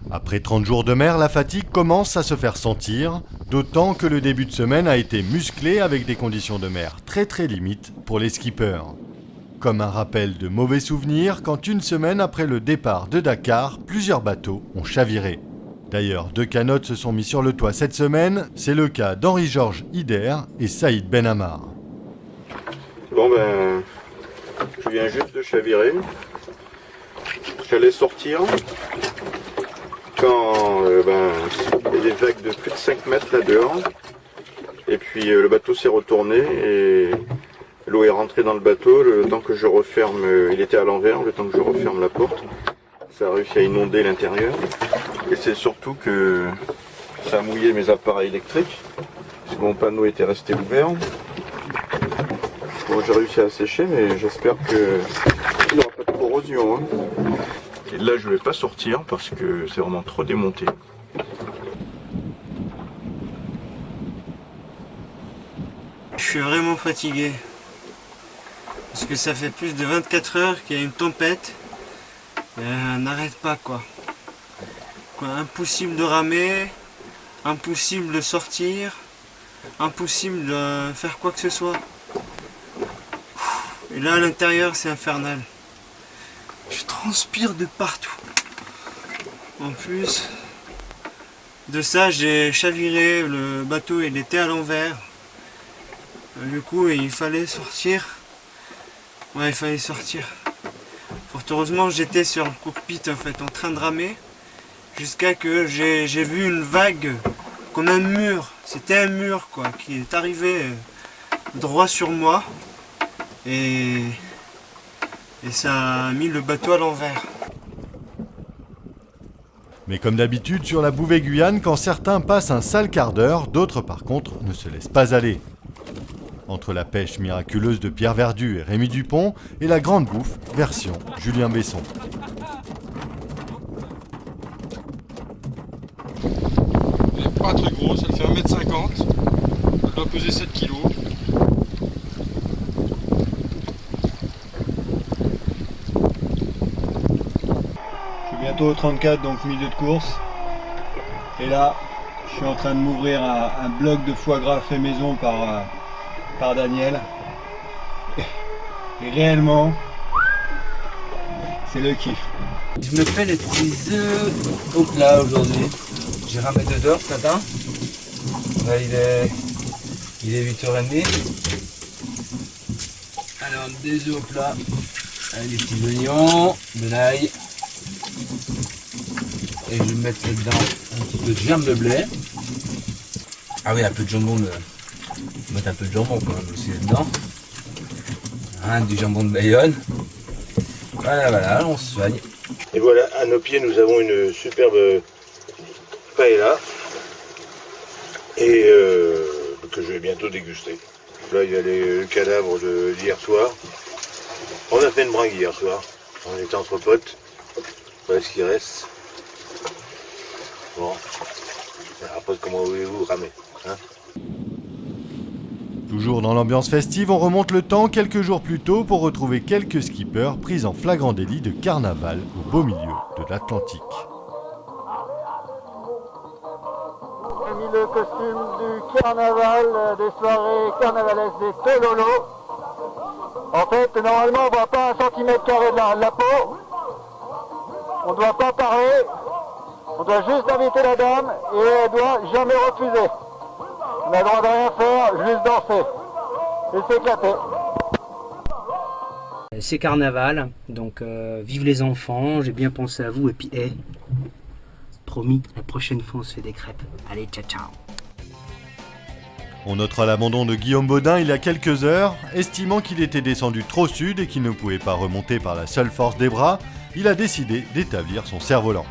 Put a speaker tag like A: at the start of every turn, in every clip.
A: Après 30 jours de mer, la fatigue commence à se faire sentir, d'autant que le début de semaine a été musclé avec des conditions de mer très limites pour les skippers. Comme un rappel de mauvais souvenirs quand une semaine après le départ de Dakar, plusieurs bateaux ont chaviré. D'ailleurs, 2 canots se sont mis sur le toit cette semaine, c'est le cas d'Henri-Georges Hider et Saïd Ben Ammar.
B: Bon je viens juste de chavirer. J'allais sortir quand il y a des vagues de plus de 5 mètres là dehors. Et puis le bateau s'est retourné et l'eau est rentrée dans le bateau. Le temps que je referme, il était à l'envers, le temps que je referme la porte, ça a réussi à inonder l'intérieur. Et c'est surtout que ça a mouillé mes appareils électriques, parce que mon panneau était resté ouvert. Bon, j'ai réussi à sécher, mais j'espère qu'il n'y aura pas de corrosion. Et là, je ne vais pas sortir parce que c'est vraiment trop démonté.
C: Je suis vraiment fatigué. Parce que ça fait plus de 24 heures qu'il y a une tempête. Et elle n'arrête pas quoi. Impossible de ramer, impossible de sortir, impossible de faire quoi que ce soit. Et là à l'intérieur c'est infernal. Je transpire de partout. En plus de ça j'ai chaviré, le bateau il était à l'envers. Du coup il fallait sortir. Ouais, il fallait sortir. Fort heureusement j'étais sur le cockpit en fait en train de ramer. Jusqu'à que j'ai vu une vague comme un mur. C'était un mur quoi qui est arrivé droit sur moi. Et ça a mis le bateau à l'envers.
A: Mais comme d'habitude sur la Bouvet-Guyane, quand certains passent un sale quart d'heure, d'autres par contre ne se laissent pas aller. Entre la pêche miraculeuse de Pierre Verdu et Rémi Dupont et la grande bouffe version Julien Besson.
D: Elle n'est pas très grosse, elle fait 1,50 m, elle doit peser 7 kg.
E: Je suis bientôt au 34, donc milieu de course. Et là, je suis en train de m'ouvrir un bloc de foie gras fait maison par Daniel. Et réellement, c'est le kiff.
F: Je me fais les petits œufs au plat aujourd'hui. J'ai ramé 2 heures ce matin. Là, il est 8h30. Alors des œufs au plat avec des petits oignons, de l'ail. Et je vais mettre là-dedans un petit peu de germe de blé. Ah oui, un peu de jambon, mettre un peu de jambon quand même aussi là-dedans. Du jambon de Bayonne. Voilà, on se soigne.
G: Et voilà, à nos pieds, nous avons une superbe paella et que je vais bientôt déguster. Là, il y a le cadavre d'hier soir. On a fait une bringue hier soir. On était entre potes. Voilà ce qui reste. Bon. Après, comment voulez-vous ramer, hein?
A: Toujours dans l'ambiance festive, on remonte le temps quelques jours plus tôt pour retrouver quelques skippers pris en flagrant délit de carnaval au beau milieu de l'Atlantique.
H: J'ai mis le costume du carnaval, des soirées carnavalesques des Tololo. En fait, normalement, on ne voit pas 1 centimètre carré de la peau. On ne doit pas parler. On doit juste inviter la dame et elle ne doit jamais refuser. On a le droit de rien faire, juste danser et s'éclater.
I: C'est carnaval, donc vive les enfants, j'ai bien pensé à vous et puis promis, la prochaine fois on se fait des crêpes. Allez, ciao ciao.
A: On notera l'abandon de Guillaume Baudin il y a quelques heures, estimant qu'il était descendu trop sud et qu'il ne pouvait pas remonter par la seule force des bras, il a décidé d'établir son cerf-volant.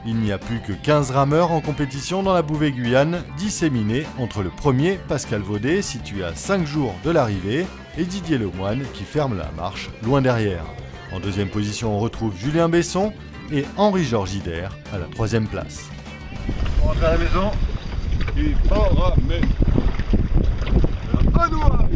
A: Il n'y a plus que 15 rameurs en compétition dans la Bouvet-Guyane, disséminés entre le premier, Pascal Vaudet, situé à 5 jours de l'arrivée, et Didier Lemoine, qui ferme la marche loin derrière. En deuxième position, on retrouve Julien Besson et Henri-Georges Hider à la 3e place.
E: On rentre à la maison, il faut ramer. Un doigt.